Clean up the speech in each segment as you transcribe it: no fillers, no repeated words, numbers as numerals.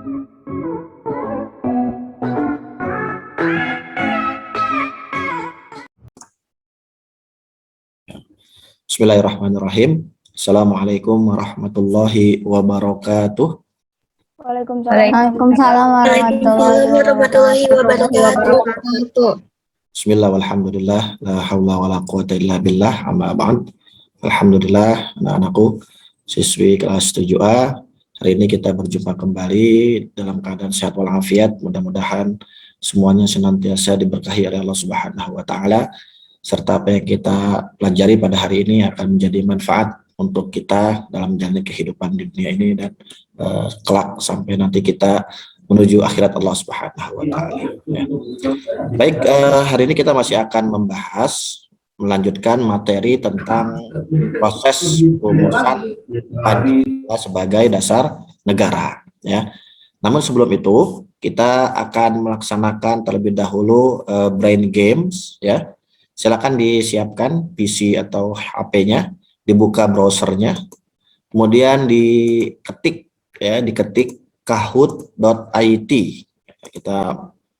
Bismillahirrahmanirrahim. Assalamualaikum warahmatullahi wabarakatuh. Waalaikumsalam warahmatullahi wabarakatuh. Bismillah walhamdulillah la haula wala quwata illa billah amma ba'd. Alhamdulillah anak-anakku siswi kelas 7A. Hari ini kita berjumpa kembali dalam keadaan sehat walafiat. Mudah-mudahan semuanya senantiasa diberkahi oleh Allah Subhanahu wa taala, serta apa yang kita pelajari pada hari ini akan menjadi manfaat untuk kita dalam menjalani kehidupan di dunia ini dan kelak sampai nanti kita menuju akhirat Allah Subhanahu wa taala. Ya. Baik, hari ini kita masih akan melanjutkan materi tentang proses rumusan Pancasila sebagai dasar negara, ya. Namun sebelum itu kita akan melaksanakan terlebih dahulu brain games, ya. Silakan disiapkan PC atau HP-nya, dibuka browsernya, kemudian diketik kahoot.it. Kita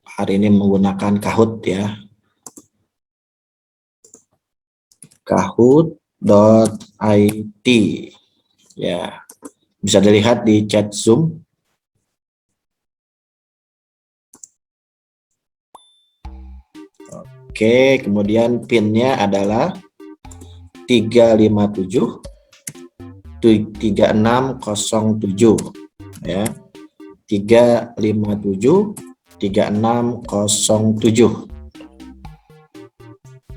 hari ini menggunakan Kahoot, ya. Kahoot.it, ya. Bisa dilihat di chat Zoom. Oke, kemudian PIN-nya adalah 357 3607, ya. 357 3607.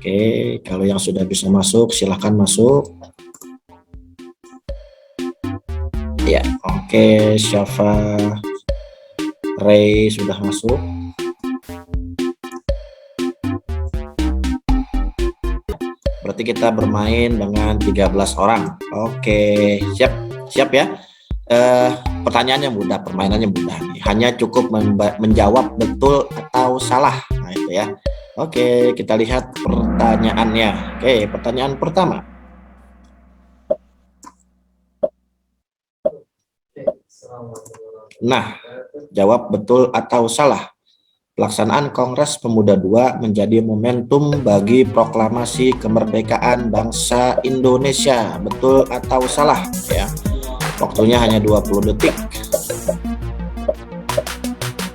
Oke, kalau yang sudah bisa masuk silahkan masuk. Ya, oke, Syafa Ray sudah masuk. Berarti kita bermain dengan 13 orang. Oke, siap ya. Pertanyaannya mudah, permainannya mudah nih. Hanya cukup menjawab betul atau salah. Nah, itu ya. Oke, kita lihat pertanyaannya. Oke, pertanyaan pertama. Nah, jawab betul atau salah. Pelaksanaan Kongres Pemuda II menjadi momentum bagi proklamasi kemerdekaan bangsa Indonesia. Betul atau salah, ya. Waktunya hanya 20 detik.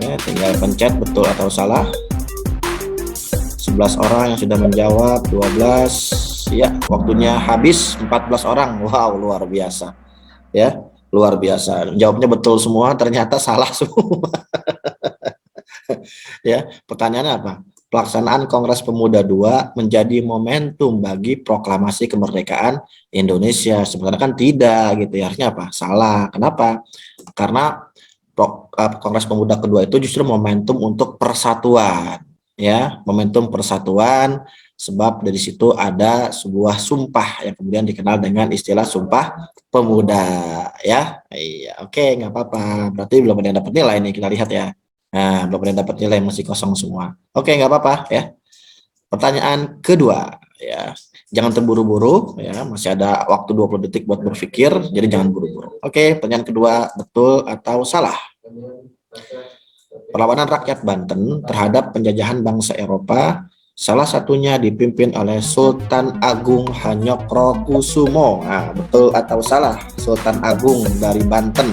Ya, tinggal pencet betul atau salah. 11 orang yang sudah menjawab, 12. Ya, waktunya habis 14 orang. Wow, luar biasa. Ya, luar biasa. Jawabnya betul semua, ternyata salah semua. Ya, pertanyaannya apa? Pelaksanaan Kongres Pemuda II menjadi momentum bagi proklamasi kemerdekaan Indonesia. Sebenarnya kan tidak gitu ya. Harusnya apa? Salah. Kenapa? Karena Kongres Pemuda kedua itu justru momentum untuk persatuan, ya, momentum persatuan, sebab dari situ ada sebuah sumpah yang kemudian dikenal dengan istilah Sumpah Pemuda, ya. Iya, oke, nggak apa-apa. Berarti belum ada yang dapat nilai nih, kita lihat ya. Nah, belum ada yang dapat nilai, masih kosong semua. Oke, nggak apa-apa ya. Pertanyaan kedua, ya. Jangan terburu-buru, ya. Masih ada waktu 20 detik buat berpikir, jadi jangan buru-buru. Oke, pertanyaan kedua, betul atau salah? Perlawanan rakyat Banten terhadap penjajahan bangsa Eropa salah satunya dipimpin oleh Sultan Agung Hanyokrokusumo. Nah, betul atau salah? Sultan Agung dari Banten.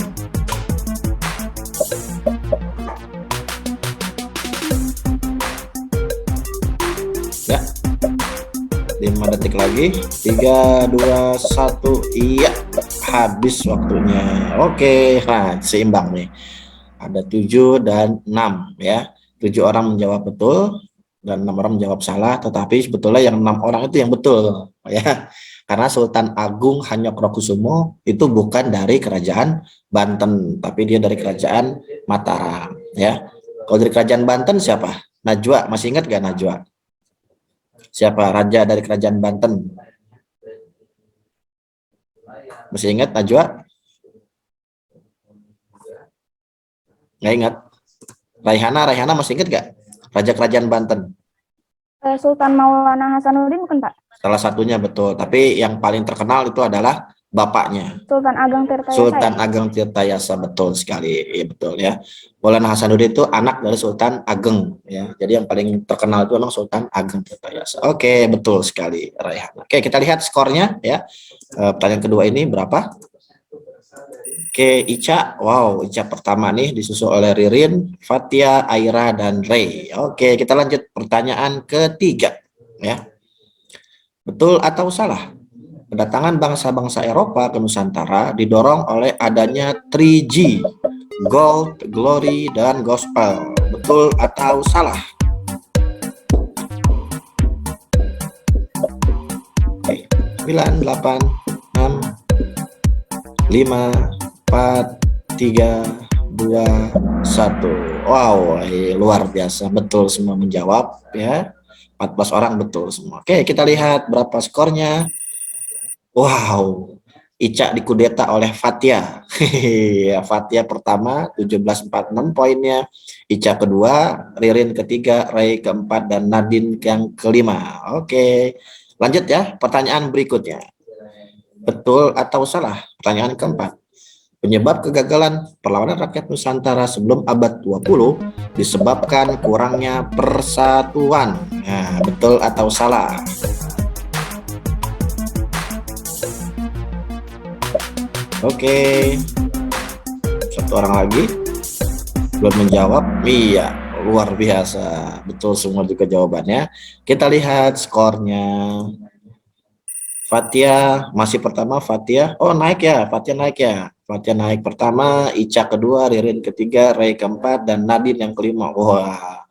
Ya. 5 detik lagi. 3, 2, 1. Iya, habis waktunya. Oke, nah, seimbang nih. Ada 7 dan 6, ya. 7 orang menjawab betul dan 6 orang menjawab salah, tetapi sebetulnya yang 6 orang itu yang betul, ya. Karena Sultan Agung Hanyokrokusumo itu bukan dari kerajaan Banten, tapi dia dari kerajaan Mataram, ya. Kalau dari kerajaan Banten siapa? Najwa, masih ingat gak Najwa? Siapa raja dari kerajaan Banten? Masih ingat Najwa? Nggak ingat. Raihana masih ingat gak? Raja kerajaan Banten. Sultan Maulana Hasanuddin bukan, Pak? Salah satunya betul. Tapi yang paling terkenal itu adalah bapaknya. Sultan Ageng Tirtayasa. Sultan Ageng Tirtayasa, betul sekali, ya, betul ya. Maulana Hasanuddin itu anak dari Sultan Ageng ya. Jadi yang paling terkenal itu memang Sultan Ageng Tirtayasa. Oke, betul sekali, Raihan. Oke, kita lihat skornya ya. Pertanyaan kedua ini berapa? Oke, Ica. Wow, Ica pertama nih disusul oleh Ririn, Fatia, Aira, dan Ray. Oke, kita lanjut pertanyaan ketiga ya. Betul atau salah? Kedatangan bangsa-bangsa Eropa ke Nusantara didorong oleh adanya 3G, Gold, Glory, dan Gospel. Betul atau salah? Oke, 9, 8, 6, 5, 4, 3, 2, 1. Wow, luar biasa. Betul semua menjawab ya. 14 orang betul semua. Oke, kita lihat berapa skornya. Wow, Ica dikudeta oleh Fatia. Fatia pertama 1746 poinnya, Ica kedua, Ririn ketiga, Ray keempat, dan Nadine yang kelima. Oke, lanjut ya, pertanyaan berikutnya. Betul atau salah? Pertanyaan keempat. Penyebab kegagalan perlawanan rakyat Nusantara sebelum abad 20 disebabkan kurangnya persatuan. Nah, betul atau salah? Oke, satu orang lagi belum menjawab. Iya, luar biasa, betul semua juga jawabannya. Kita lihat skornya. Fatia masih pertama, Fatia. Oh, naik ya, Fatia naik ya. Fatia naik pertama, Ica kedua, Ririn ketiga, Ray keempat, dan Nadine yang kelima. Wah,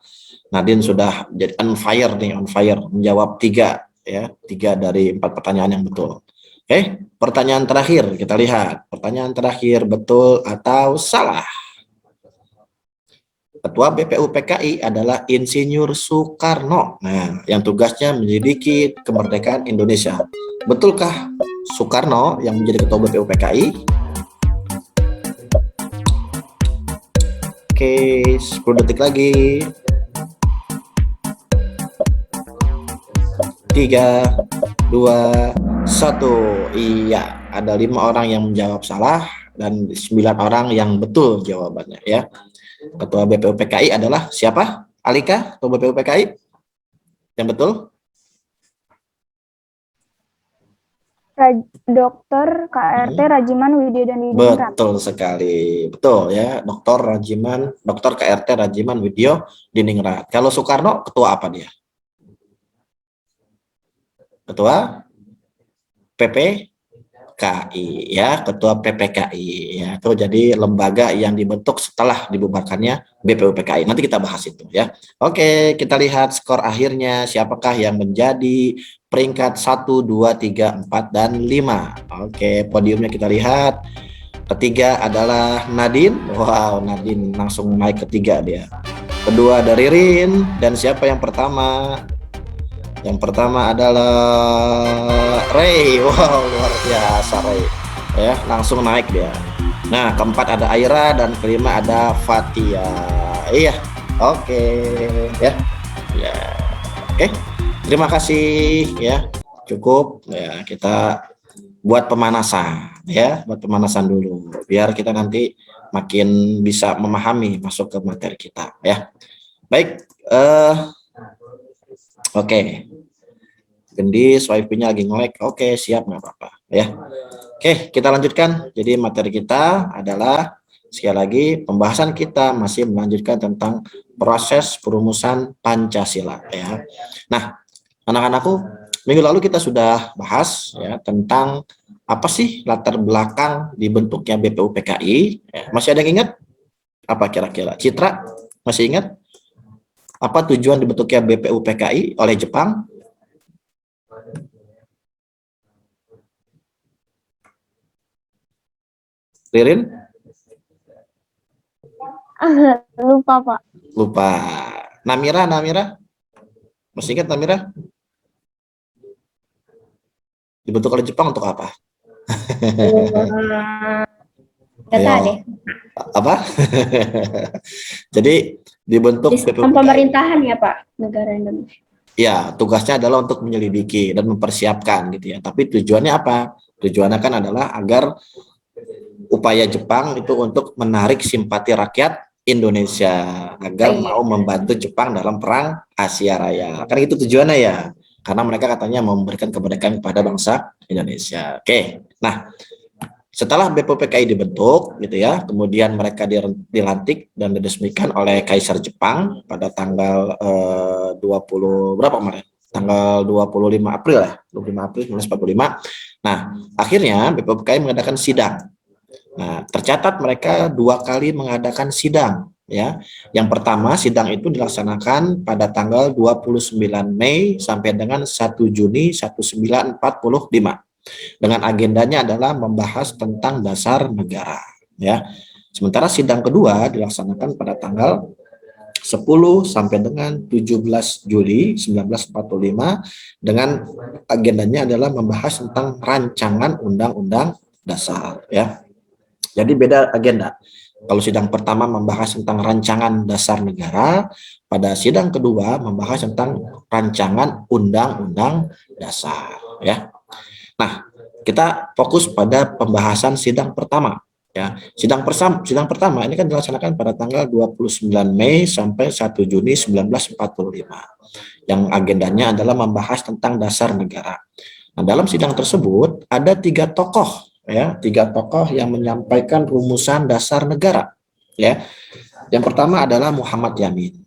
Nadine sudah jadi on fire nih, on fire, menjawab tiga ya, 3 dari 4 pertanyaan yang betul. Oke, pertanyaan terakhir kita lihat. Pertanyaan terakhir, betul atau salah? Ketua BPUPKI adalah Insinyur Soekarno. Nah, yang tugasnya menyelidiki kemerdekaan Indonesia. Betulkah Soekarno yang menjadi Ketua BPUPKI? Oke, 10 detik lagi. 3, 2, 1. Iya, ada 5 orang yang menjawab salah dan 9 orang yang betul jawabannya ya. Ketua BPUPKI adalah siapa? Alika, Ketua BPUPKI yang betul? Dokter KRT Rajiman Widyo dan Diningrat. Betul sekali, betul ya, Dokter KRT Rajiman Widyo Diningrat. Kalau Soekarno, ketua apa dia? Ketua PPKI ya, Ketua PPKI ya. Itu jadi lembaga yang dibentuk setelah dibubarkannya BPUPKI. Nanti kita bahas itu ya. Oke, kita lihat skor akhirnya siapakah yang menjadi peringkat 1, 2, 3, 4, dan 5. Oke, podiumnya kita lihat. Ketiga adalah Nadine. Wow, Nadine langsung naik ketiga dia. Kedua dari Ririn, dan siapa yang pertama? Yang pertama adalah Ray. Wow, luar biasa Ray. Ya, langsung naik dia. Nah, keempat ada Aira dan kelima ada Fatia. Iya. Oke, ya. Ya. Oke. Terima kasih ya. Cukup ya, kita buat pemanasan ya, buat pemanasan dulu biar kita nanti makin bisa memahami masuk ke materi kita ya. Baik, oke. Gendis, wifi-nya lagi nge-lag. Oke, siap, nggak apa-apa ya. Oke, kita lanjutkan. Jadi materi kita adalah sekali lagi pembahasan kita masih melanjutkan tentang proses perumusan Pancasila ya. Nah, anak-anakku, minggu lalu kita sudah bahas ya tentang apa sih latar belakang dibentuknya BPUPKI. Ya, masih ada yang ingat? Apa kira-kira? Citra, masih ingat? Apa tujuan dibentuknya BPUPKI oleh Jepang? Ririn? Lupa, Pak. Lupa. Namira? Masih ingat Namira? Dibentuk oleh Jepang untuk apa? Data deh. Apa? Jadi dibentuk Sistem pemerintahan ya Pak, negara Indonesia. Ya, tugasnya adalah untuk menyelidiki dan mempersiapkan gitu ya. Tapi tujuannya apa? Tujuannya kan adalah agar upaya Jepang itu untuk menarik simpati rakyat Indonesia agar Iya. mau membantu Jepang dalam perang Asia Raya. Kan itu tujuannya ya. Karena mereka katanya mau memberikan kemerdekaan kepada bangsa Indonesia. Oke. Nah, setelah BPPKI dibentuk gitu ya, kemudian mereka dilantik dan diresmikan oleh Kaisar Jepang pada tanggal 20 berapa kemarin? Tanggal 25 April ya, 25 April 1945. Nah, akhirnya BPPKI mengadakan sidang. Nah, tercatat mereka 2 kali mengadakan sidang ya. Yang pertama sidang itu dilaksanakan pada tanggal 29 Mei sampai dengan 1 Juni 1945 dengan agendanya adalah membahas tentang dasar negara ya. Sementara sidang kedua dilaksanakan pada tanggal 10 sampai dengan 17 Juli 1945 dengan agendanya adalah membahas tentang rancangan undang-undang dasar ya. Jadi beda agenda. Kalau sidang pertama membahas tentang rancangan dasar negara, pada sidang kedua membahas tentang rancangan undang-undang dasar ya. Nah, kita fokus pada pembahasan sidang pertama ya. Sidang pertama ini kan dilaksanakan pada tanggal 29 Mei sampai 1 Juni 1945. Yang agendanya adalah membahas tentang dasar negara. Nah, dalam sidang tersebut ada 3 tokoh ya, 3 tokoh yang menyampaikan rumusan dasar negara ya. Yang pertama adalah Muhammad Yamin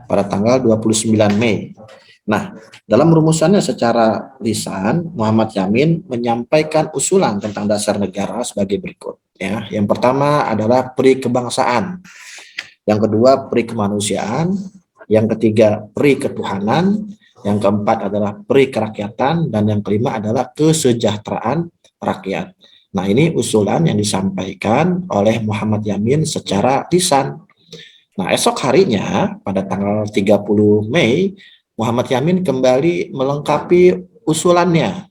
pada tanggal 29 Mei. Nah, dalam rumusannya secara lisan, Muhammad Yamin menyampaikan usulan tentang dasar negara sebagai berikut. Ya, yang pertama adalah peri kebangsaan, yang kedua peri kemanusiaan, yang ketiga peri ketuhanan, yang keempat adalah peri kerakyatan, dan yang kelima adalah kesejahteraan rakyat. Nah, ini usulan yang disampaikan oleh Muhammad Yamin secara lisan. Nah, esok harinya pada tanggal 30 Mei, Muhammad Yamin kembali melengkapi usulannya.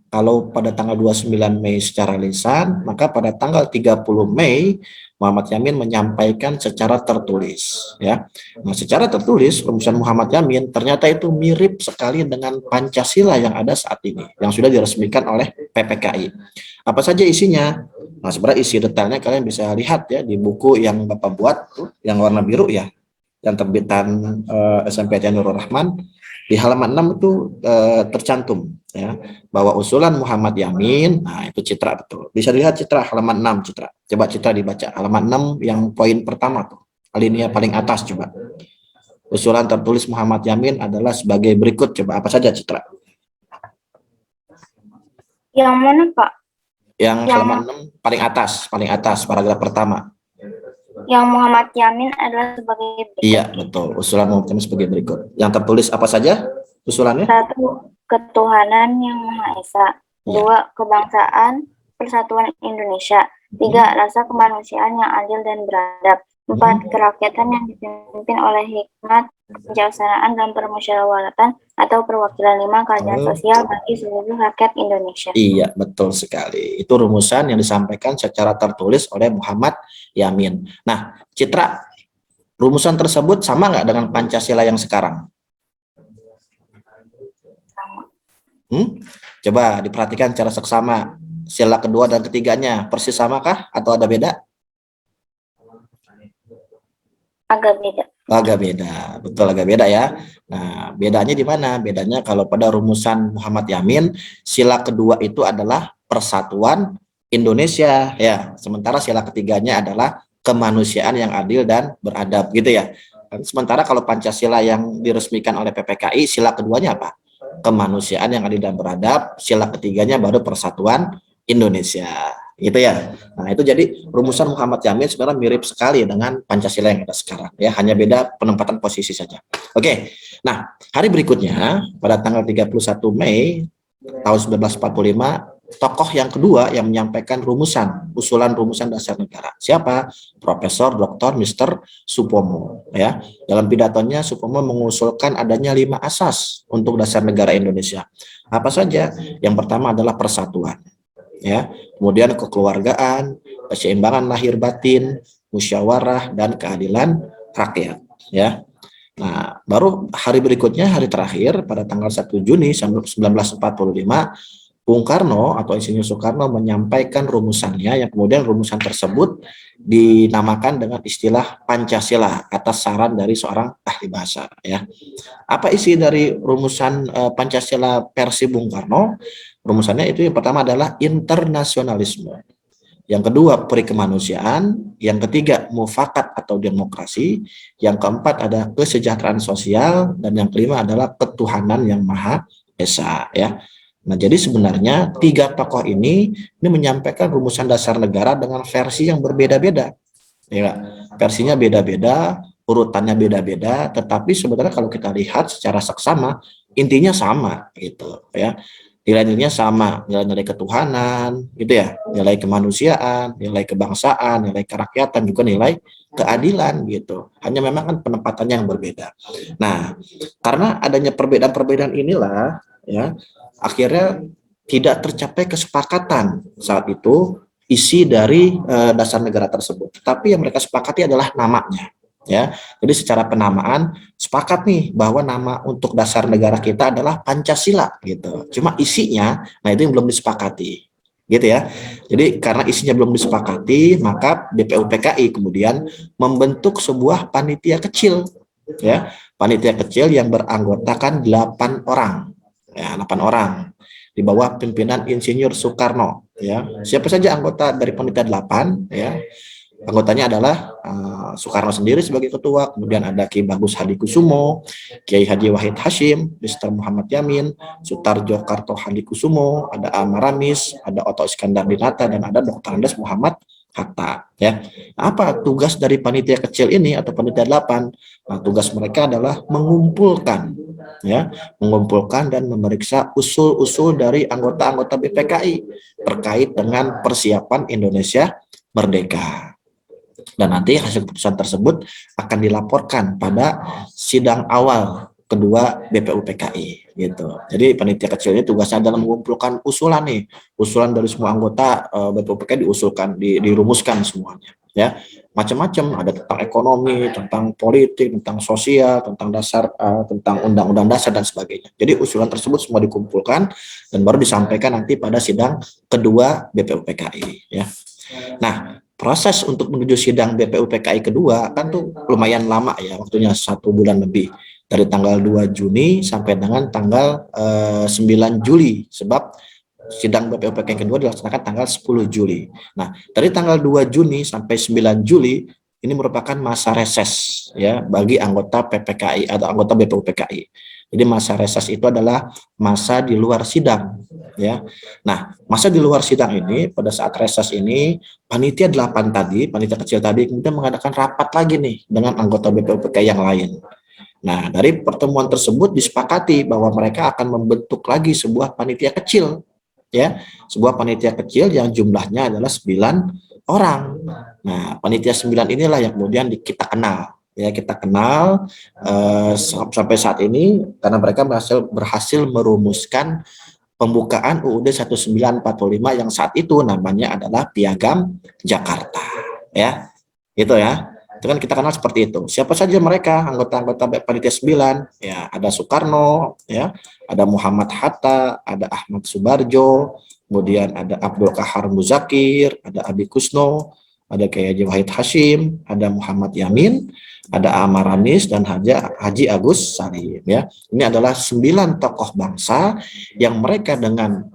Kalau pada tanggal 29 Mei secara lisan, maka pada tanggal 30 Mei Muhammad Yamin menyampaikan secara tertulis ya. Nah, secara tertulis rumusan Muhammad Yamin ternyata itu mirip sekali dengan Pancasila yang ada saat ini, yang sudah diresmikan oleh PPKI. Apa saja isinya? Nah, sebenarnya isi detailnya kalian bisa lihat ya di buku yang Bapak buat tuh, yang warna biru ya, yang terbitan SMPTN Nurul Rahman. Di halaman 6 itu tercantum ya bahwa usulan Muhammad Yamin, nah itu Citra betul. Bisa dilihat Citra halaman 6 Citra. Coba Citra dibaca halaman 6 yang poin pertama tuh. Alinea paling atas coba. Usulan tertulis Muhammad Yamin adalah sebagai berikut. Coba apa saja Citra? Yang mana, Pak? Yang halaman 6 paling atas paragraf pertama. Yang Muhammad Yamin adalah sebagai berikut. Iya, betul. Usulan Muhammad Yamin sebagai berikut. Yang tertulis apa saja usulannya? 1. Ketuhanan yang Maha Esa. 2. Kebangsaan Persatuan Indonesia. 3. Rasa kemanusiaan yang adil dan beradab. 4. Kerakyatan yang dipimpin oleh hikmat kebijaksanaan dan permusyawaratan atau perwakilan. 5. Keadilan sosial bagi seluruh rakyat Indonesia. Iya, betul sekali. Itu rumusan yang disampaikan secara tertulis oleh Muhammad Yamin. Nah, Citra, rumusan tersebut sama nggak dengan Pancasila yang sekarang? Coba diperhatikan secara seksama. Sila kedua dan ketiganya persis samakah atau ada beda? Agak beda. Agak beda, betul agak beda ya. Nah, bedanya di mana? Bedanya kalau pada rumusan Muhammad Yamin, sila kedua itu adalah persatuan Indonesia ya. Sementara sila ketiganya adalah kemanusiaan yang adil dan beradab gitu ya. Sementara kalau Pancasila yang diresmikan oleh PPKI, sila keduanya apa? Kemanusiaan yang adil dan beradab, sila ketiganya baru persatuan Indonesia. Gitu ya. Nah, itu jadi rumusan Muhammad Yamin sebenarnya mirip sekali dengan Pancasila yang ada sekarang ya, hanya beda penempatan posisi saja. Oke. Nah, hari berikutnya pada tanggal 31 Mei tahun 1945, tokoh yang kedua yang menyampaikan usulan rumusan dasar negara. Siapa? Profesor Dr. Mr. Supomo ya. Dalam pidatonya Supomo mengusulkan adanya 5 asas untuk dasar negara Indonesia. Apa saja? Yang pertama adalah persatuan. Ya, kemudian kekeluargaan, keseimbangan lahir batin, musyawarah dan keadilan rakyat. Ya, Nah, baru hari berikutnya, hari terakhir pada tanggal 1 Juni 1945, Bung Karno atau Insinyur Soekarno menyampaikan rumusannya, yang kemudian rumusan tersebut dinamakan dengan istilah Pancasila atas saran dari seorang ahli bahasa, ya. Apa isi dari rumusan Pancasila versi Bung Karno? Rumusannya itu yang pertama adalah internasionalisme. Yang kedua, peri kemanusiaan. Yang ketiga, mufakat atau demokrasi. Yang keempat ada kesejahteraan sosial. Dan yang kelima adalah ketuhanan yang maha esa. Ya. Nah, jadi sebenarnya tiga tokoh ini menyampaikan rumusan dasar negara dengan versi yang berbeda-beda. Ya, versinya beda-beda, urutannya beda-beda, tetapi sebenarnya kalau kita lihat secara seksama, intinya sama gitu ya. Nilai-nilainya sama, nilai-nilai ketuhanan, gitu ya, nilai kemanusiaan, nilai kebangsaan, nilai kerakyatan, juga nilai keadilan gitu. Hanya memang kan penempatannya yang berbeda. Nah, karena adanya perbedaan-perbedaan inilah ya, akhirnya tidak tercapai kesepakatan saat itu isi dari dasar negara tersebut. Tapi yang mereka sepakati adalah namanya. Ya, jadi secara penamaan sepakat nih bahwa nama untuk dasar negara kita adalah Pancasila gitu. Cuma isinya, nah itu yang belum disepakati, gitu ya. Jadi karena isinya belum disepakati, maka BPUPKI kemudian membentuk sebuah panitia kecil, ya, panitia kecil yang beranggotakan 8 orang, ya, 8 orang di bawah pimpinan Insinyur Soekarno, ya. Siapa saja anggota dari panitia 8, ya? Anggotanya adalah Soekarno sendiri sebagai ketua, kemudian ada Ki Bagus Hadikusumo, Kiai Haji Wahid Hashim, Mr. Muhammad Yamin, Sutarjo Karto Hadikusumo, ada Amaramis, ada Oto Iskandar Dinata, dan ada Dr. Andes Muhammad Hatta. Ya. Apa tugas dari panitia kecil ini atau panitia 8? Nah, tugas mereka adalah mengumpulkan, ya, mengumpulkan dan memeriksa usul-usul dari anggota-anggota BPKI terkait dengan persiapan Indonesia merdeka. Dan nanti hasil keputusan tersebut akan dilaporkan pada sidang awal kedua BPUPKI gitu. Jadi panitia kecil ini tugasnya adalah mengumpulkan usulan nih, usulan dari semua anggota BPUPKI diusulkan, dirumuskan semuanya, ya. Macam-macam, ada tentang ekonomi, tentang politik, tentang sosial, tentang dasar, tentang undang-undang dasar dan sebagainya. Jadi usulan tersebut semua dikumpulkan dan baru disampaikan nanti pada sidang kedua BPUPKI, ya. Nah, proses untuk menuju sidang BPUPKI kedua kan tuh lumayan lama ya, waktunya 1 bulan lebih, dari tanggal 2 Juni sampai dengan tanggal 9 Juli, sebab sidang BPUPKI kedua dilaksanakan tanggal 10 Juli. Nah, dari tanggal 2 Juni sampai 9 Juli ini merupakan masa reses ya bagi anggota PPKI atau anggota BPUPKI. Jadi masa reses itu adalah masa di luar sidang ya. Nah, masa di luar sidang ini, pada saat reses ini panitia 8 tadi, panitia kecil tadi kemudian mengadakan rapat lagi nih dengan anggota BPUPKI yang lain. Nah, dari pertemuan tersebut disepakati bahwa mereka akan membentuk lagi sebuah panitia kecil, ya, sebuah panitia kecil yang jumlahnya adalah 9 orang. Nah, panitia 9 inilah yang kemudian kita kenal, ya, kita kenal sampai saat ini karena mereka berhasil merumuskan pembukaan UUD 1945 yang saat itu namanya adalah Piagam Jakarta, ya. Itu ya. Itu kan kita kenal seperti itu. Siapa saja mereka anggota-anggota panitia 9? Ya, ada Soekarno, ya, ada Muhammad Hatta, ada Ahmad Subarjo, kemudian ada Abdul Kahar Muzakir, ada Abi Kusno, ada Kiai Haji Wahid Hashim, ada Muhammad Yamin, ada Amar Ramis, dan Haji Agus Salim, ya. Ini adalah 9 tokoh bangsa yang mereka dengan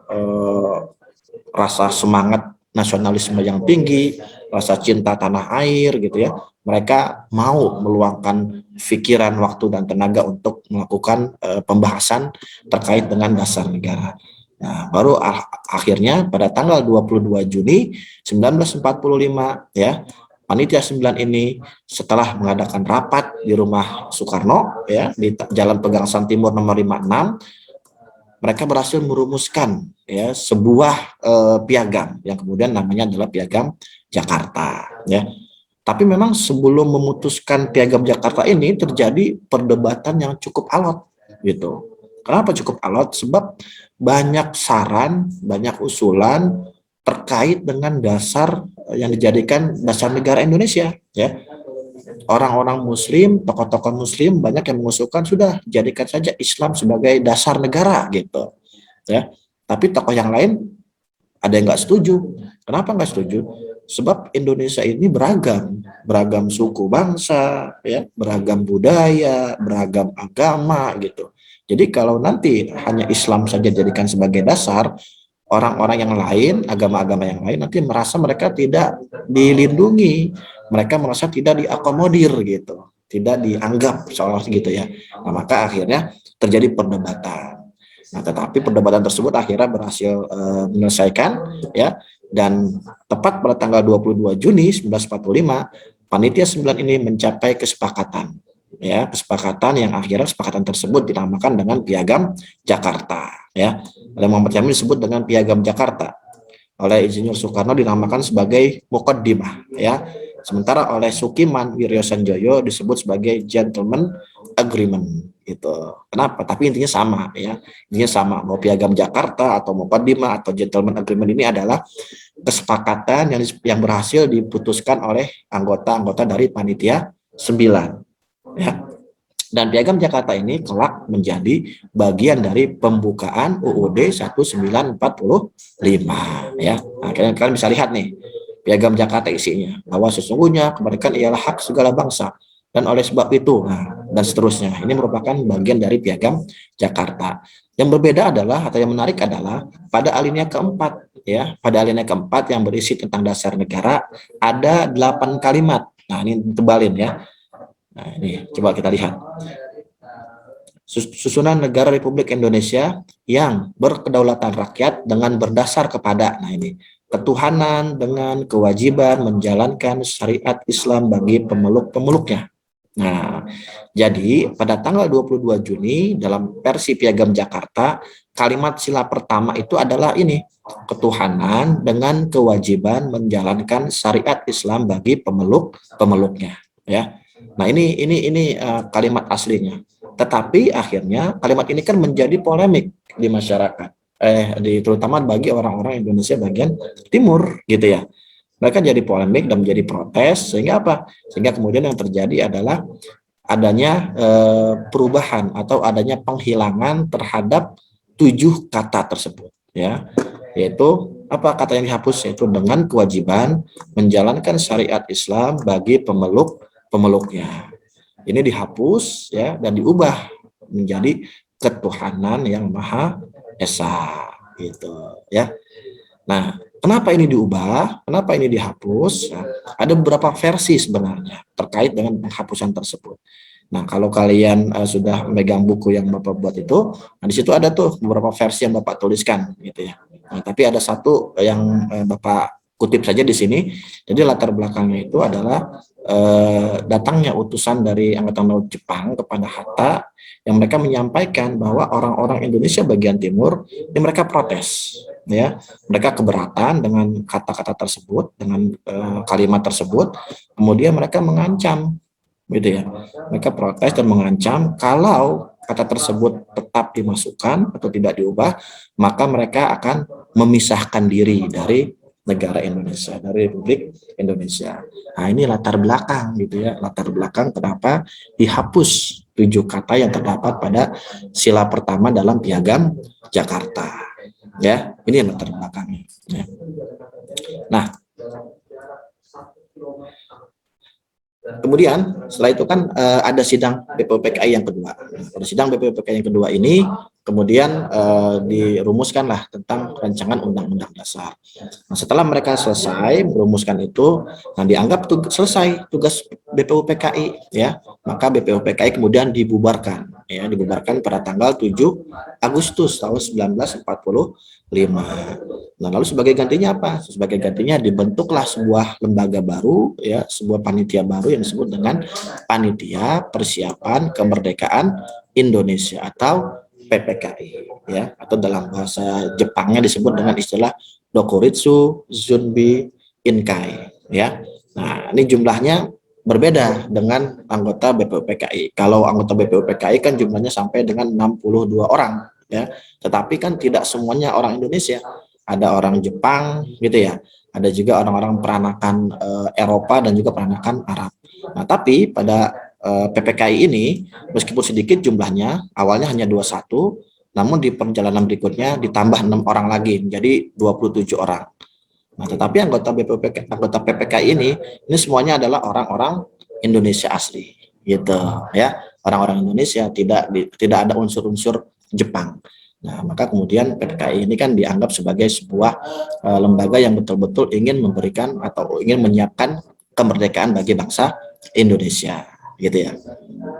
rasa semangat nasionalisme yang tinggi, rasa cinta tanah air gitu ya, mereka mau meluangkan pikiran, waktu, dan tenaga untuk melakukan pembahasan terkait dengan dasar negara. Nah, baru akhirnya pada tanggal 22 Juni 1945 ya, panitia 9 ini setelah mengadakan rapat di rumah Soekarno ya di Jalan Pegangsaan Timur nomor 56, mereka berhasil merumuskan ya sebuah piagam yang kemudian namanya adalah Piagam Jakarta ya. Tapi memang sebelum memutuskan Piagam Jakarta ini terjadi perdebatan yang cukup alot gitu. Kenapa cukup alot? Sebab banyak saran, banyak usulan terkait dengan dasar yang dijadikan dasar negara Indonesia ya. orang-orang Muslim, tokoh-tokoh Muslim banyak yang mengusulkan sudah jadikan saja Islam sebagai dasar negara gitu, ya. Tapi tokoh yang lain ada yang nggak setuju. Kenapa nggak setuju? Sebab Indonesia ini beragam, beragam suku bangsa, ya, beragam budaya, beragam agama gitu. Jadi kalau nanti hanya Islam saja jadikan sebagai dasar, orang-orang yang lain, agama-agama yang lain nanti merasa mereka tidak dilindungi, mereka merasa tidak diakomodir gitu, tidak dianggap seolah gitu ya. Nah, maka akhirnya terjadi perdebatan. Nah, tetapi perdebatan tersebut akhirnya berhasil menyelesaikan, ya, dan tepat pada tanggal 22 Juni 1945 panitia 9 ini mencapai kesepakatan, ya, kesepakatan yang akhirnya kesepakatan tersebut dinamakan dengan Piagam Jakarta, ya. Oleh Muhammad Yamin disebut dengan Piagam Jakarta, oleh Insinyur Soekarno dinamakan sebagai Mukaddimah, ya. Sementara oleh Sukiman Wiryosanjoyo disebut sebagai Gentleman Agreement gitu. Kenapa? Tapi intinya sama, ya. Intinya sama, mau Piagam Jakarta atau Mukaddimah atau Gentleman Agreement ini adalah kesepakatan yang berhasil diputuskan oleh anggota-anggota dari panitia 9, ya. Dan Piagam Jakarta ini kelak menjadi bagian dari pembukaan UUD 1945, ya. Nah, kalian bisa lihat nih Piagam Jakarta isinya, bahwa sesungguhnya kemerdekaan ialah hak segala bangsa dan oleh sebab itu, nah, dan seterusnya. Ini merupakan bagian dari Piagam Jakarta. Yang berbeda adalah, atau yang menarik adalah pada alinea keempat, ya, pada alinea keempat yang berisi tentang dasar negara ada 8 kalimat. Nah, ini tebalin ya. Nah, ini coba kita lihat. Susunan negara Republik Indonesia yang berkedaulatan rakyat dengan berdasar kepada, nah ini, ketuhanan dengan kewajiban menjalankan syariat Islam bagi pemeluk-pemeluknya. Nah, jadi pada tanggal 22 Juni dalam versi Piagam Jakarta, kalimat sila pertama itu adalah ini, ketuhanan dengan kewajiban menjalankan syariat Islam bagi pemeluk-pemeluknya, ya. Nah, ini kalimat aslinya. Tetapi akhirnya kalimat ini kan menjadi polemik di masyarakat. Terutama bagi orang-orang Indonesia bagian timur gitu ya. Mereka jadi polemik dan menjadi protes, sehingga apa? Sehingga kemudian yang terjadi adalah adanya perubahan atau adanya penghilangan terhadap 7 kata tersebut, ya. Yaitu apa kata yang dihapus? Yaitu dengan kewajiban menjalankan syariat Islam bagi pemeluknya. Ini dihapus, ya, dan diubah menjadi ketuhanan yang Maha Esa gitu, ya. Nah, kenapa ini diubah? Kenapa ini dihapus? Nah, ada beberapa versi sebenarnya terkait dengan penghapusan tersebut. Nah, kalau kalian sudah memegang buku yang Bapak buat itu, nah di situ ada tuh beberapa versi yang Bapak tuliskan gitu ya. Nah, tapi ada satu yang Bapak kutip saja di sini. Jadi latar belakangnya itu adalah datangnya utusan dari Angkatan Laut Jepang kepada Hatta yang mereka menyampaikan bahwa orang-orang Indonesia bagian timur ini mereka protes, ya. Mereka keberatan dengan kata-kata tersebut, dengan kalimat tersebut. Kemudian mereka mengancam gitu ya. Mereka protes dan mengancam kalau kata tersebut tetap dimasukkan atau tidak diubah, maka mereka akan memisahkan diri dari negara Indonesia, dari Republik Indonesia. Nah, ini latar belakang gitu ya, latar belakang kenapa dihapus 7 kata yang terdapat pada sila pertama dalam Piagam Jakarta. Ya, ini latar belakangnya. Ya. Nah, kemudian setelah itu kan ada sidang BPUPKI yang kedua. Pada sidang BPUPKI yang kedua ini kemudian dirumuskanlah tentang rancangan undang-undang dasar. Nah, setelah mereka selesai merumuskan itu, nah dianggap selesai tugas BPUPKI, ya. Maka BPUPKI kemudian dibubarkan, ya, dibubarkan pada tanggal 7 Agustus tahun 1945. Nah, lalu sebagai gantinya apa? Sebagai gantinya dibentuklah sebuah lembaga baru, ya, sebuah panitia baru yang disebut dengan Panitia Persiapan Kemerdekaan Indonesia atau PPKI, ya, atau dalam bahasa Jepangnya disebut dengan istilah Dokuritsu Zunbi Inkai, ya. Nah, ini jumlahnya berbeda dengan anggota BPUPKI. Kalau anggota BPUPKI kan jumlahnya sampai dengan 62 orang, ya. Tetapi kan tidak semuanya orang Indonesia. Ada orang Jepang gitu ya. Ada juga orang-orang peranakan Eropa dan juga peranakan Arab. Nah, tapi pada PPKI ini meskipun sedikit jumlahnya, awalnya hanya 21, namun di perjalanan berikutnya ditambah 6 orang lagi menjadi 27 orang. Nah, tetapi anggota PPKI ini semuanya adalah orang-orang Indonesia asli, gitu ya, orang-orang Indonesia, tidak ada unsur-unsur Jepang. Nah, maka kemudian PPKI ini kan dianggap sebagai sebuah lembaga yang betul-betul ingin memberikan atau ingin menyiapkan kemerdekaan bagi bangsa Indonesia, gitu ya.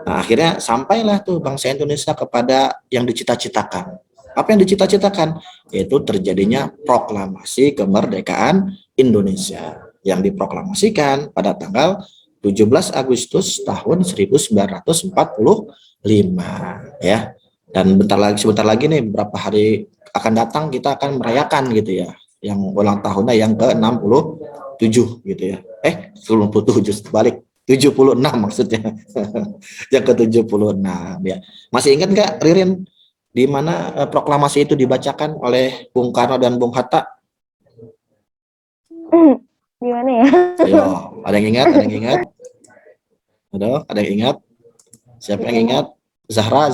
Nah, akhirnya sampailah tuh bangsa Indonesia kepada yang dicita-citakan. Apa yang dicita-citakan? Yaitu terjadinya proklamasi kemerdekaan Indonesia yang diproklamasikan pada tanggal 17 Agustus tahun 1945 ya. Dan sebentar lagi nih, beberapa hari akan datang kita akan merayakan gitu ya, yang ulang tahunnya yang ke-67 gitu ya. 97 balik 76 maksudnya. Yang ke-76 ya. Masih ingat nggak Ririn di mana proklamasi itu dibacakan oleh Bung Karno dan Bung Hatta? Gimana ya? Ayo, ada yang ingat? Ada yang ingat? Ada yang ingat? Siapa yang ingat? Zahra,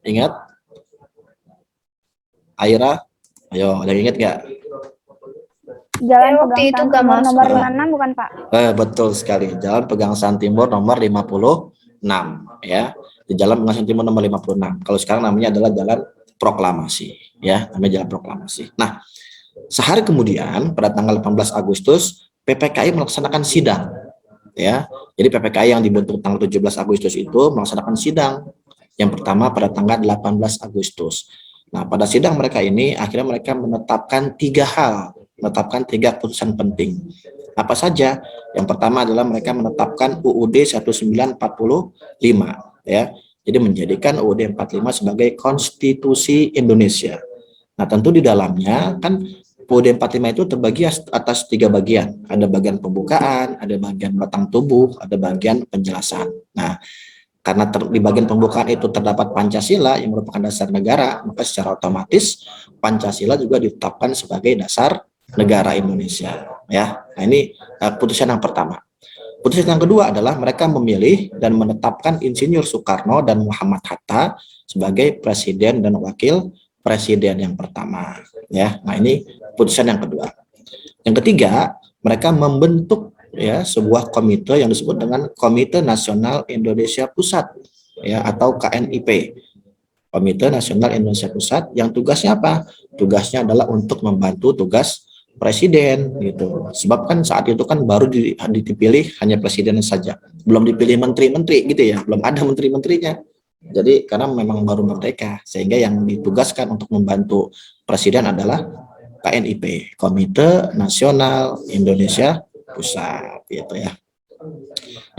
ingat? Aira, ayo, ada yang ingat nggak? Jalan Pegangsaan Timur nomor 56 bukan Pak? Betul sekali, Jalan Pegangsaan Timur nomor 56 ya. Di Jalan Pegangsaan Timur nomor 56. Kalau sekarang namanya adalah Jalan Proklamasi ya, namanya Jalan Proklamasi. Nah, sehari kemudian pada tanggal 18 Agustus PPKI melaksanakan sidang ya. Jadi PPKI yang dibentuk tanggal 17 Agustus itu melaksanakan sidang yang pertama pada tanggal 18 Agustus. Nah, pada sidang mereka ini akhirnya mereka menetapkan 3 putusan penting. Apa saja? Yang pertama adalah mereka menetapkan UUD 1945 ya. Jadi menjadikan UUD 45 sebagai konstitusi Indonesia. Nah, tentu di dalamnya kan UUD 45 itu terbagi atas 3 bagian. Ada bagian pembukaan, ada bagian batang tubuh, ada bagian penjelasan. Nah, karena di bagian pembukaan itu terdapat Pancasila yang merupakan dasar negara, maka secara otomatis Pancasila juga ditetapkan sebagai dasar negara Indonesia. Ya, nah ini putusan yang pertama. Putusan yang kedua adalah mereka memilih dan menetapkan Insinyur Soekarno dan Muhammad Hatta sebagai presiden dan wakil presiden yang pertama. Ya, nah ini putusan yang kedua. Yang ketiga, mereka membentuk ya sebuah komite yang disebut dengan Komite Nasional Indonesia Pusat ya, atau KNIP, Komite Nasional Indonesia Pusat, yang tugasnya apa? Tugasnya adalah untuk membantu tugas presiden gitu. Sebab kan saat itu kan baru dipilih hanya presiden saja, belum dipilih menteri-menteri gitu ya, belum ada menteri-menterinya. Jadi karena memang baru merdeka, sehingga yang ditugaskan untuk membantu presiden adalah KNIP, Komite Nasional Indonesia Pusat gitu ya.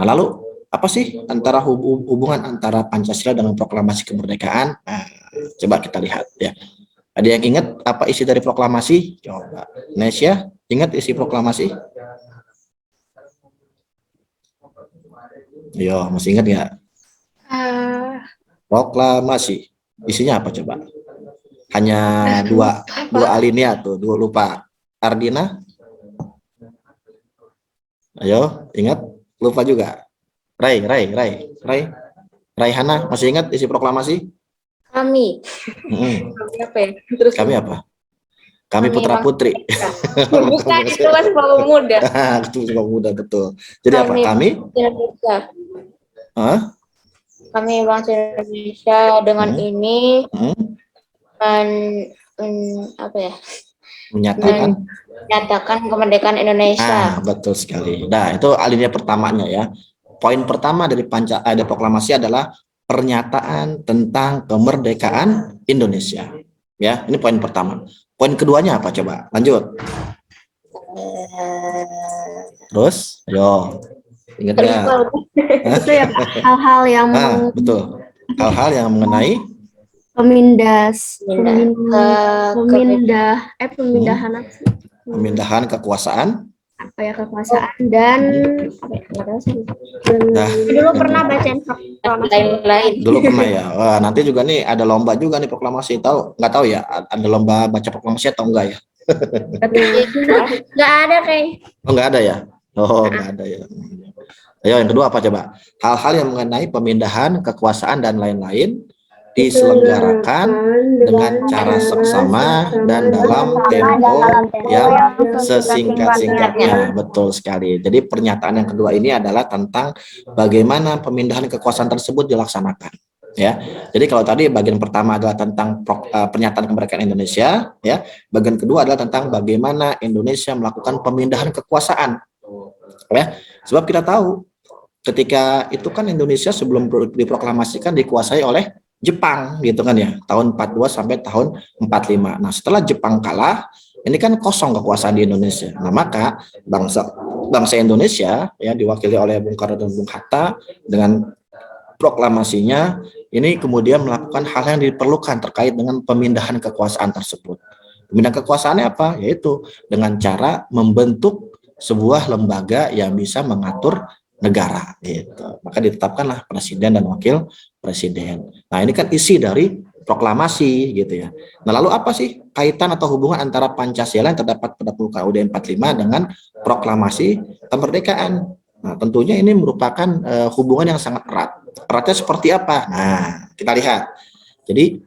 Nah, lalu apa sih antara hubungan antara Pancasila dengan proklamasi kemerdekaan? Nah, coba kita lihat ya. Ada yang ingat apa isi dari proklamasi? Coba. Nesya, ingat isi proklamasi? Yo, masih ingat nggak? Proklamasi. Isinya apa coba? Hanya dua alinea tuh, dua lupa. Ardina? Ayo, ingat? Lupa juga. Raihana, masih ingat isi proklamasi? Kami. Apa ya? Terus Kami apa? Kami putra putri. Bukan, itu masih pemuda. Itu pemuda, betul. Jadi apa? Kami? Indonesia. Hah? Kami bangsa Indonesia dengan ini dan apa ya? Menyatakan kemerdekaan Indonesia. Betul sekali. Nah, itu alinea pertamanya ya. Poin pertama dari proklamasi adalah pernyataan tentang kemerdekaan Indonesia. Ya, ini poin pertama. Poin keduanya apa coba? Lanjut. Terus, ayo. Ingat ya? Itu ya hal-hal yang betul. Hal-hal yang mengenai pemindahan kekuasaan, apa ya, kekuasaan dan apa ya, dulu pernah bacain lain-lain. Dulu pernah ya. Wah, nanti juga nih ada lomba juga nih proklamasi, nggak tahu ya, ada lomba baca proklamasi atau enggak ya? Nggak ada kayaknya. Oh, nggak ada ya? Oh, nggak ada ya. Ayo yang kedua apa coba? Hal-hal yang mengenai pemindahan kekuasaan dan lain-lain diselenggarakan dengan cara seksama dan dalam tempo yang sesingkat-singkatnya. Betul sekali. Jadi pernyataan yang kedua ini adalah tentang bagaimana pemindahan kekuasaan tersebut dilaksanakan. Ya, jadi kalau tadi bagian pertama adalah tentang pernyataan kemerdekaan Indonesia, ya, bagian kedua adalah tentang bagaimana Indonesia melakukan pemindahan kekuasaan, ya, sebab kita tahu ketika itu kan Indonesia sebelum diproklamasikan dikuasai oleh Jepang gitu kan ya, tahun 42 sampai tahun 45. Nah, setelah Jepang kalah, ini kan kosong kekuasaan di Indonesia. Nah, maka bangsa Indonesia ya diwakili oleh Bung Karno dan Bung Hatta dengan proklamasinya ini kemudian melakukan hal yang diperlukan terkait dengan pemindahan kekuasaan tersebut. Pemindahan kekuasaannya apa? Yaitu dengan cara membentuk sebuah lembaga yang bisa mengatur negara gitu. Maka ditetapkanlah presiden dan wakil presiden. Nah, ini kan isi dari proklamasi gitu ya. Nah, lalu apa sih kaitan atau hubungan antara Pancasila yang terdapat pada pembukaan UUD 45 dengan proklamasi kemerdekaan? Nah, tentunya ini merupakan hubungan yang sangat erat. Eratnya seperti apa? Nah, kita lihat. Jadi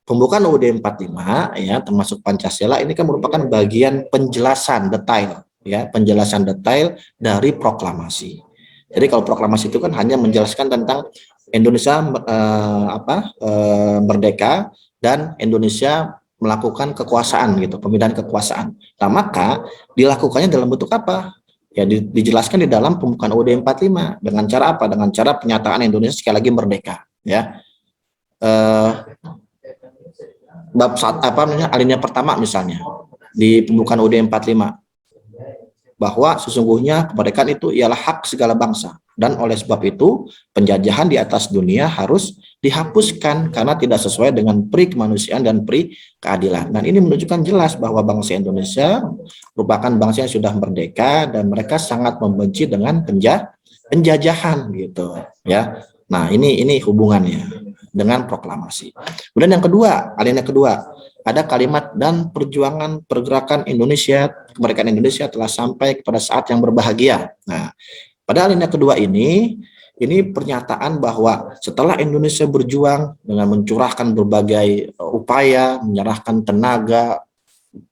pembukaan UUD 45 ya termasuk Pancasila ini kan merupakan bagian penjelasan detail ya, penjelasan detail dari proklamasi. Jadi kalau proklamasi itu kan hanya menjelaskan tentang Indonesia merdeka dan Indonesia melakukan kekuasaan gitu, pemindahan kekuasaan. Nah, maka dilakukannya dalam bentuk apa? Ya dijelaskan di dalam pembukaan UUD 45 dengan cara apa? Dengan cara penyataan Indonesia sekali lagi merdeka ya. Bab alinea pertama misalnya di pembukaan UUD 45 bahwa sesungguhnya kemerdekaan itu ialah hak segala bangsa dan oleh sebab itu penjajahan di atas dunia harus dihapuskan karena tidak sesuai dengan pri kemanusiaan dan pri keadilan. Dan ini menunjukkan jelas bahwa bangsa Indonesia merupakan bangsa yang sudah merdeka dan mereka sangat membenci dengan penjajahan gitu ya. Nah, ini hubungannya dengan proklamasi. Kemudian yang kedua, alinea kedua, ada kalimat dan perjuangan pergerakan Indonesia, kemerdekaan Indonesia telah sampai kepada saat yang berbahagia. Nah, pada alinea kedua ini pernyataan bahwa setelah Indonesia berjuang dengan mencurahkan berbagai upaya, menyerahkan tenaga,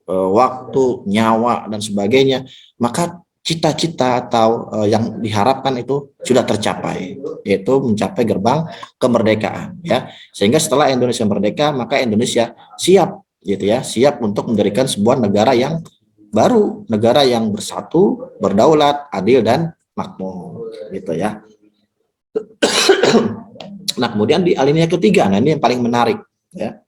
waktu, nyawa, dan sebagainya, maka cita-cita atau yang diharapkan itu sudah tercapai, yaitu mencapai gerbang kemerdekaan ya. Sehingga setelah Indonesia merdeka, maka Indonesia siap gitu ya, siap untuk mendirikan sebuah negara yang baru, negara yang bersatu, berdaulat, adil dan makmur gitu ya. Nah, kemudian di alinea ketiga, nah ini yang paling menarik ya.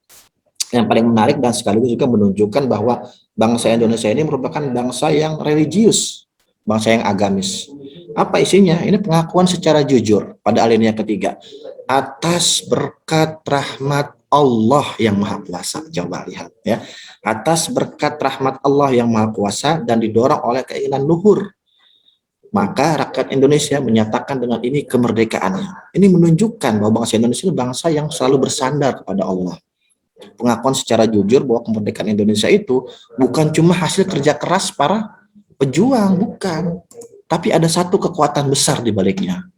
Yang paling menarik dan sekaligus juga menunjukkan bahwa bangsa Indonesia ini merupakan bangsa yang religius, bangsa yang agamis. Apa isinya? Ini pengakuan secara jujur pada alinea ketiga. Atas berkat rahmat Allah yang Maha Kuasa. Coba lihat ya. Atas berkat rahmat Allah yang Maha Kuasa dan didorong oleh keinginan luhur, maka rakyat Indonesia menyatakan dengan ini kemerdekaannya. Ini menunjukkan bahwa bangsa Indonesia itu bangsa yang selalu bersandar kepada Allah. Pengakuan secara jujur bahwa kemerdekaan Indonesia itu bukan cuma hasil kerja keras para pejuang, bukan. Tapi ada satu kekuatan besar di baliknya.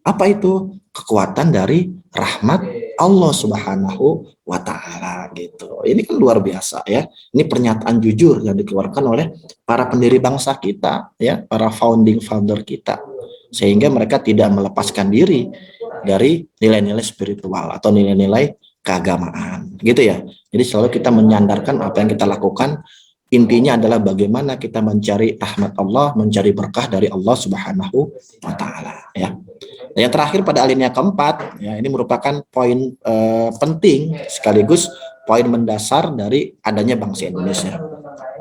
Apa itu? Kekuatan dari rahmat Allah Subhanahu wa Ta'ala gitu. Ini kan luar biasa ya. Ini pernyataan jujur yang dikeluarkan oleh para pendiri bangsa kita ya, para founding founder kita. Sehingga mereka tidak melepaskan diri dari nilai-nilai spiritual atau nilai-nilai keagamaan gitu ya. Jadi selalu kita menyandarkan apa yang kita lakukan, intinya adalah bagaimana kita mencari rahmat Allah, mencari berkah dari Allah Subhanahu wa Ta'ala ya. Dan yang terakhir pada alinea keempat ya, ini merupakan poin penting sekaligus poin mendasar dari adanya bangsa Indonesia.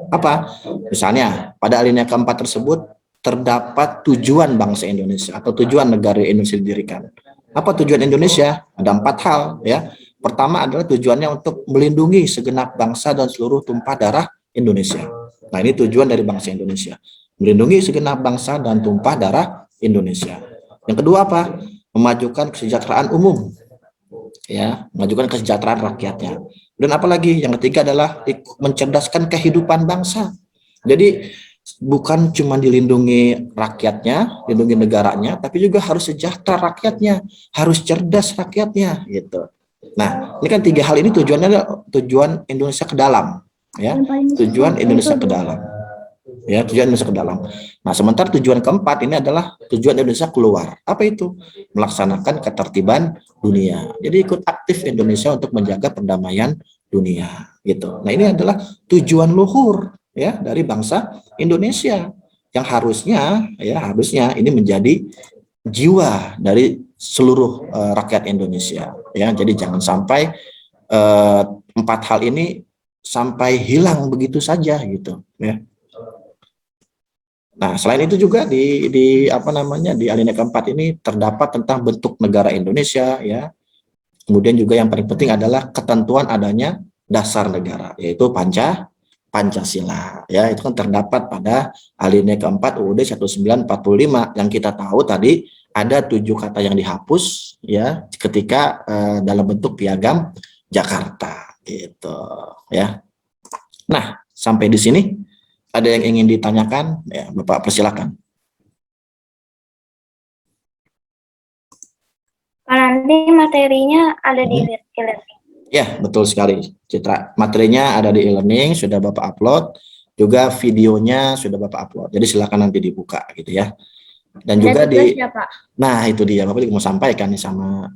Apa? Misalnya pada alinea keempat tersebut terdapat tujuan bangsa Indonesia atau tujuan negara Indonesia didirikan. Apa tujuan Indonesia? Ada 4 hal ya. Pertama adalah tujuannya untuk melindungi segenap bangsa dan seluruh tumpah darah Indonesia. Nah, ini tujuan dari bangsa Indonesia. Melindungi segenap bangsa dan tumpah darah Indonesia. Yang kedua apa? Memajukan kesejahteraan umum. Ya, memajukan kesejahteraan rakyatnya. Dan apalagi yang ketiga adalah mencerdaskan kehidupan bangsa. Jadi bukan cuma dilindungi rakyatnya, dilindungi negaranya, tapi juga harus sejahtera rakyatnya, harus cerdas rakyatnya, gitu. Nah, ini kan 3 hal ini tujuannya adalah tujuan Indonesia ke dalam, ya, tujuan Indonesia ke dalam, ya, tujuan Indonesia ke dalam. Nah, sementara tujuan keempat ini adalah tujuan Indonesia keluar. Apa itu? Melaksanakan ketertiban dunia. Jadi ikut aktif Indonesia untuk menjaga perdamaian dunia, gitu. Nah, ini adalah tujuan luhur, ya, dari bangsa Indonesia yang harusnya ini menjadi jiwa dari seluruh rakyat Indonesia, ya. Jadi jangan sampai 4 hal ini sampai hilang begitu saja, gitu, ya. Nah, selain itu juga di alinea keempat ini terdapat tentang bentuk negara Indonesia, ya. Kemudian juga yang paling penting adalah ketentuan adanya dasar negara, yaitu Pancasila, ya. Itu kan terdapat pada alinea keempat UUD 1945 yang kita tahu tadi ada 7 kata yang dihapus, ya, ketika dalam bentuk Piagam Jakarta, gitu, ya. Nah, sampai di sini ada yang ingin ditanyakan, ya, Bapak persilakan. Nanti materinya ada di e-learning. Ya, betul sekali, Citra. Materinya ada di e-learning, sudah Bapak upload, juga videonya sudah Bapak upload. Jadi silakan nanti dibuka, gitu ya. Dan juga nah itu dia, Bapak juga mau sampaikan nih sama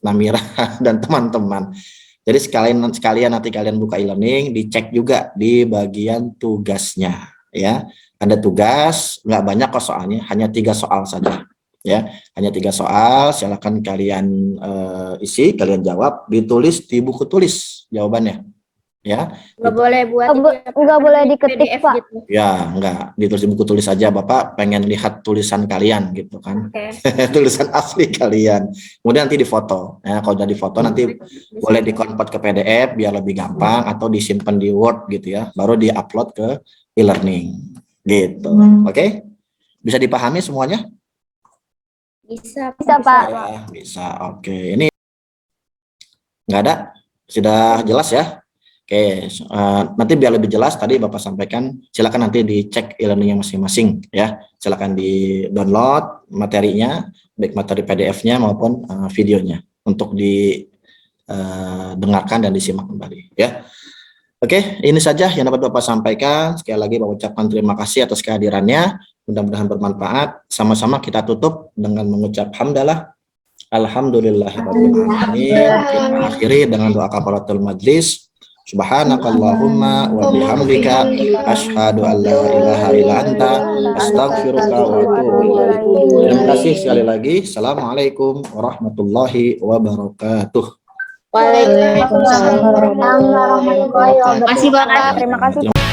Namira dan teman-teman. Jadi sekalian nanti kalian buka e-learning, dicek juga di bagian tugasnya, ya. Ada tugas, nggak banyak kok soalnya, hanya 3 soal saja, ya. Hanya 3 soal, silakan kalian isi, kalian jawab, ditulis di buku tulis jawabannya, ya. Nggak boleh buat nggak boleh diketik, Pak. gitu. Ya, nggak, ditulis di buku tulis saja. Bapak pengen lihat tulisan kalian, gitu kan. Tulisan asli kalian. Kemudian nanti difoto. Ya, kalau udah difoto nanti boleh di-convert ke PDF biar lebih gampang, atau disimpan di Word, gitu ya. Baru di-upload ke e-learning, gitu. Oke? Bisa dipahami semuanya? Bisa, Pak. Ya, bisa. Oke. Ini nggak ada? Sudah jelas ya? Oke, nanti biar lebih jelas tadi Bapak sampaikan, silakan nanti dicek e-learningnya masing-masing, ya. Silakan di-download materinya, baik materi PDF-nya maupun videonya untuk didengarkan dan disimak kembali, ya. Oke, ini saja yang dapat Bapak sampaikan. Sekali lagi Bapak ucapkan terima kasih atas kehadirannya. Mudah-mudahan bermanfaat. Sama-sama kita tutup dengan mengucap hamdalah. Alhamdulillahirabbil alamin. Kita akhiri dengan doa kafaratul majlis. Subhanakallahumma wa bihamdika asyhadu an la ilaha illa anta astaghfiruka wa atubu ilaik. Terima kasih sekali lagi. Assalamualaikum warahmatullahi wabarakatuh. Waalaikumsalam warahmatullahi wabarakatuh. Terima kasih, Bapak. Terima kasih.